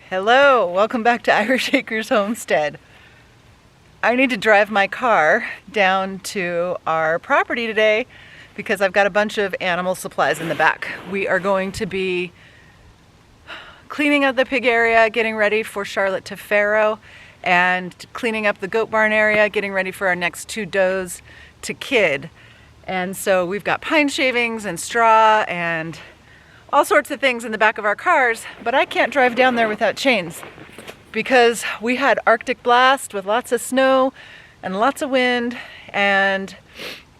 Hello, welcome back to Irish Acres Homestead. I need to drive my car down to our property today because I've got a bunch of animal supplies in the back. We are going to be cleaning up the pig area, getting ready for Charlotte to farrow, and cleaning up the goat barn area, getting ready for our next 2 does to kid. And so we've got pine shavings and straw and all sorts of things in the back of our cars, but I can't drive down there without chains because we had Arctic blast with lots of snow and lots of wind and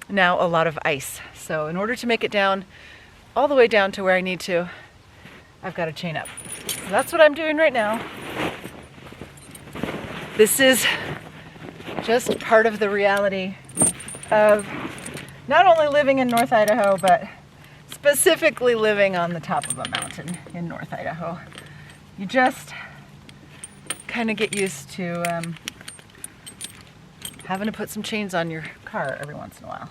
now a lot of ice. So in order to make it down, all the way down to where I need to, I've got to chain up. So that's what I'm doing right now. This is just part of the reality of not only living in North Idaho, but specifically living on the top of a mountain in North Idaho. You just kind of get used to having to put some chains on your car every once in a while.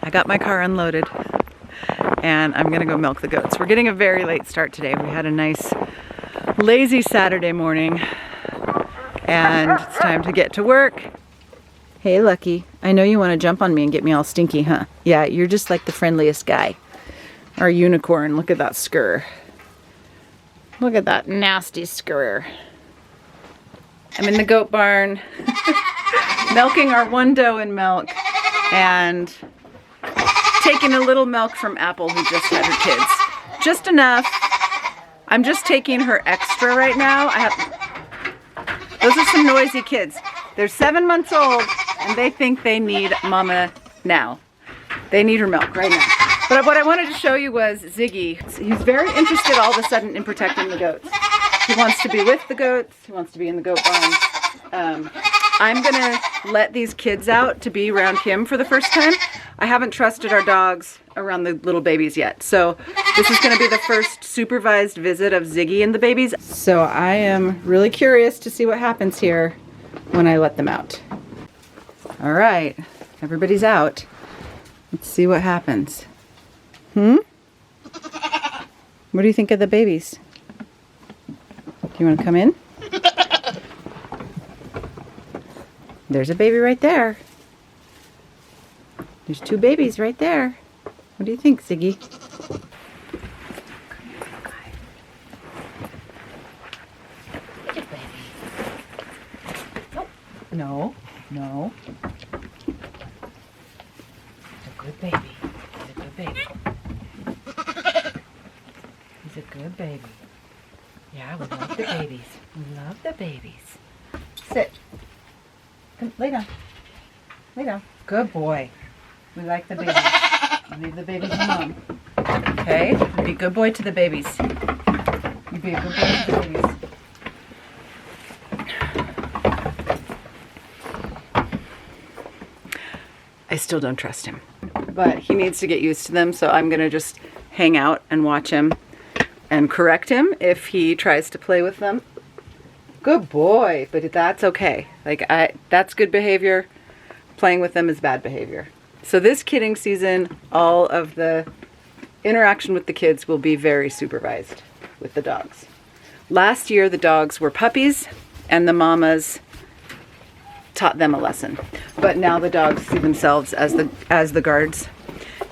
I got my car unloaded and I'm gonna go milk the goats. We're getting a very late start today. We had a nice lazy Saturday morning and it's time to get to work. Hey Lucky, I know you want to jump on me and get me all stinky, huh? Yeah, you're just like the friendliest guy. Our unicorn, look at that scurr. Look at that nasty scurr. I'm in the goat barn, milking our 1 doe in milk, and taking a little milk from Apple who just had her kids. Just enough. I'm just taking her extra right now. Those are some noisy kids. They're 7 months old and they think they need mama now. They need her milk right now. But what I wanted to show you was Ziggy. He's very interested all of a sudden in protecting the goats. He wants to be with the goats. He wants to be in the goat barn. I'm gonna let these kids out to be around him for the first time. I haven't trusted our dogs around the little babies yet. So this is gonna be the first supervised visit of Ziggy and the babies. So I am really curious to see what happens here when I let them out. All right, everybody's out. Let's see what happens. What do you think of the babies? Do you want to come in? There's a baby right there. There's 2 babies right there. What do you think, Ziggy? No, no. He's a good baby. He's a good baby. He's a good baby. Yeah, we love the babies. We love the babies. Sit. Come, lay down. Lay down. Good boy. We like the babies. Leave the babies alone. Okay? Be a good boy to the babies. You be a good boy to the babies. I still don't trust him, but he needs to get used to them, so I'm gonna just hang out and watch him and correct him if he tries to play with them. Good boy, but that's okay. That's good behavior. Playing with them is bad behavior. So this kidding season, all of the interaction with the kids will be very supervised with the dogs. Last year, the dogs were puppies and the mamas taught them a lesson. But now the dogs see themselves as the guards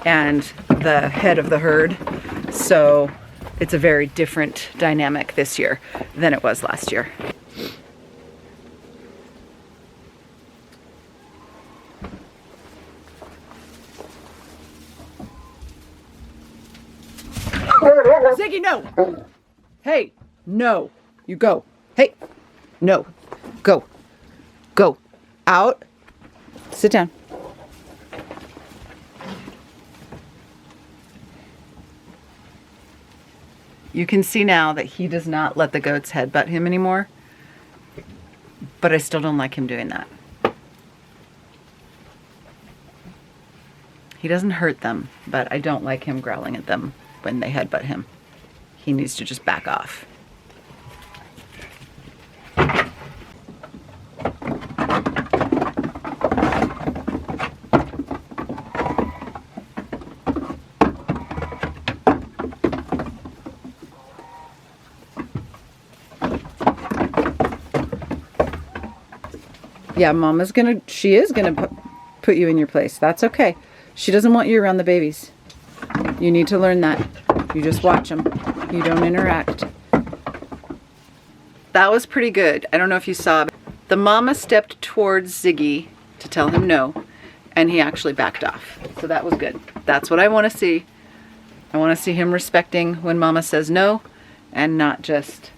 and the head of the herd. So it's a very different dynamic this year than it was last year. Ziggy, no! Hey, no. You go. Hey, no. Go. Go. Out. Sit down. You can see now that he does not let the goats headbutt him anymore, but I still don't like him doing that. He doesn't hurt them, but I don't like him growling at them when they headbutt him. He needs to just back off. Yeah, she is gonna put you in your place. That's okay. She doesn't want you around the babies. You need to learn that. You just watch them. You don't interact. That was pretty good. I don't know if you saw, but the mama stepped towards Ziggy to tell him no, and he actually backed off. So that was good. That's what I want to see. I want to see him respecting when mama says no and not just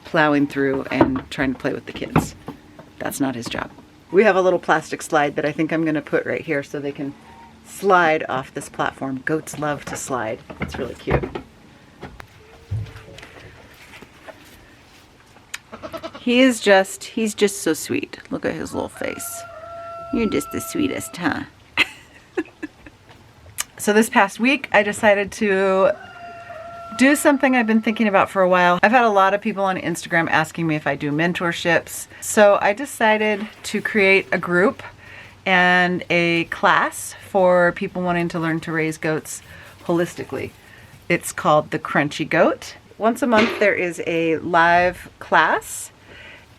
plowing through and trying to play with the kids. That's not his job. We have a little plastic slide that I think I'm going to put right here so they can slide off this platform. Goats love to slide. It's really cute. He's just so sweet. Look at his little face. You're just the sweetest, huh? So this past week, I decided to do something I've been thinking about for a while. I've had a lot of people on Instagram asking me if I do mentorships. So I decided to create a group and a class for people wanting to learn to raise goats holistically. It's called the Crunchy Goat. Once a month there is a live class,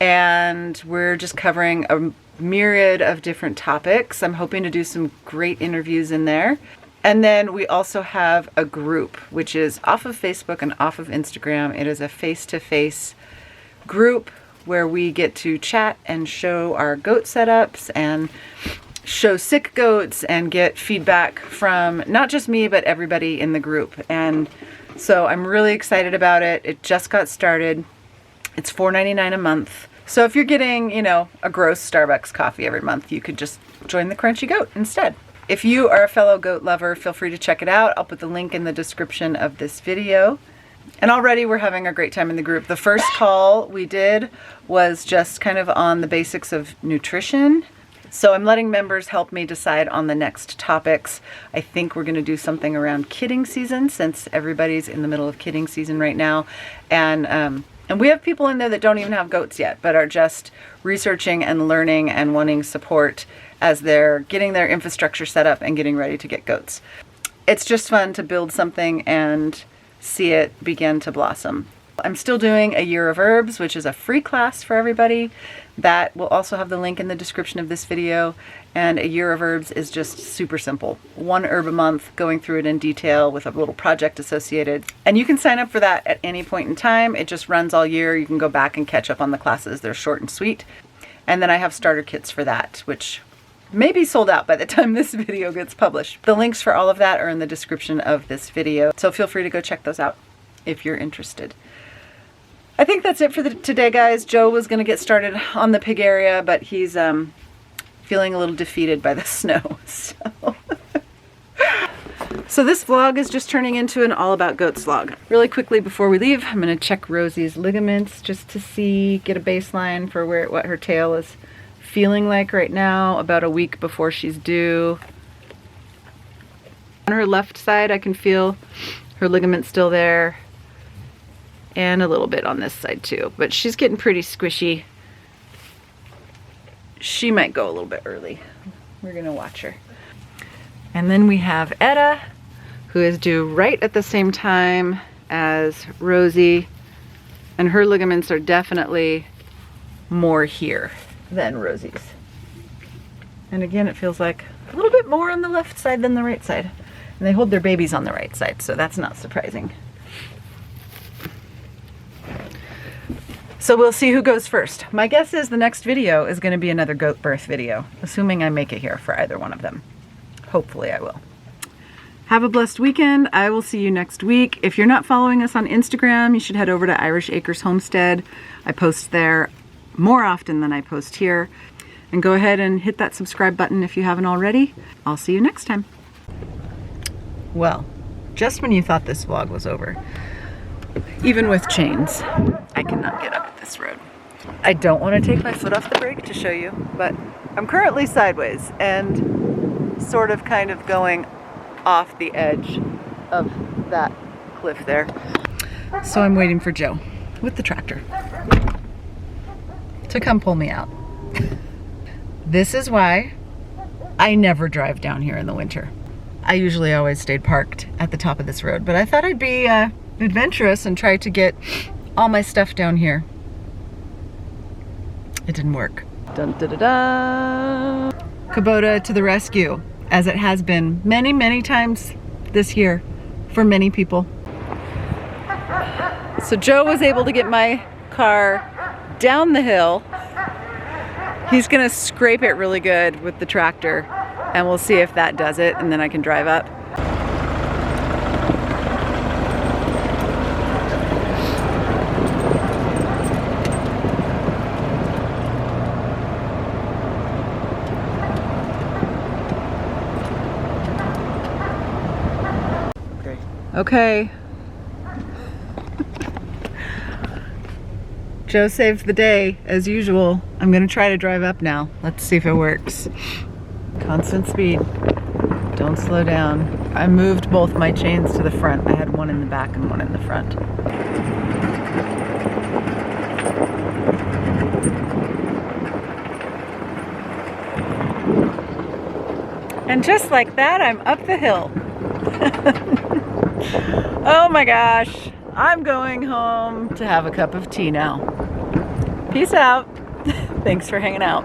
and we're just covering a myriad of different topics. I'm hoping to do some great interviews in there. And then we also have a group, which is off of Facebook and off of Instagram. It is a face-to-face group where we get to chat and show our goat setups and show sick goats and get feedback from not just me, but everybody in the group. And so I'm really excited about it. It just got started. It's $4.99 a month. So if you're getting, a gross Starbucks coffee every month, you could just join the Crunchy Goat instead. If you are a fellow goat lover, feel free to check it out. I'll put the link in the description of this video. And already we're having a great time in the group. The first call we did was just kind of on the basics of nutrition. So I'm letting members help me decide on the next topics. I think we're going to do something around kidding season, since everybody's in the middle of kidding season right now. And we have people in there that don't even have goats yet, but are just researching and learning and wanting support as they're getting their infrastructure set up and getting ready to get goats. It's just fun to build something and see it begin to blossom. I'm still doing a Year of Herbs, which is a free class for everybody. That will also have the link in the description of this video. And a Year of Herbs is just super simple. 1 herb a month, going through it in detail with a little project associated. And you can sign up for that at any point in time. It just runs all year. You can go back and catch up on the classes. They're short and sweet. And then I have starter kits for that, which may be sold out by the time this video gets published. The links for all of that are in the description of this video. So feel free to go check those out if you're interested. I think that's it for today, guys. Joe was going to get started on the pig area, but he's feeling a little defeated by the snow. So this vlog is just turning into an all about goats vlog. Really quickly before we leave, I'm going to check Rosie's ligaments just to get a baseline for what her tail is feeling like right now, about a week before she's due. On her left side, I can feel her ligament still there, and a little bit on this side too, but she's getting pretty squishy. She might go a little bit early. We're gonna watch her. And then we have Etta, who is due right at the same time as Rosie, and her ligaments are definitely more here than Rosie's. And again, it feels like a little bit more on the left side than the right side. And they hold their babies on the right side, so that's not surprising. So we'll see who goes first. My guess is the next video is going to be another goat birth video, assuming I make it here for either one of them. Hopefully I will. Have a blessed weekend. I will see you next week. If you're not following us on Instagram, you should head over to Irish Acres Homestead. I post there more often than I post here. And go ahead and hit that subscribe button if you haven't already. I'll see you next time. Well, just when you thought this vlog was over, even with chains, I cannot get up this road. I don't want to take my foot off the brake to show you, but I'm currently sideways and sort of kind of going off the edge of that cliff there. So I'm waiting for Joe with the tractor to come pull me out. This is why I never drive down here in the winter. I usually always stayed parked at the top of this road, but I thought I'd be adventurous and try to get all my stuff down here. It didn't work. Dun, da, da, da. Kubota to the rescue, as it has been many, many times this year for many people. So Joe was able to get my car down the hill. He's gonna scrape it really good with the tractor, and we'll see if that does it, and then I can drive up. Okay. Joe saved the day, as usual. I'm gonna try to drive up now. Let's see if it works. Constant speed. Don't slow down. I moved both my chains to the front. I had one in the back and one in the front. And just like that, I'm up the hill. Oh my gosh, I'm going home to have a cup of tea now. Peace out. Thanks for hanging out.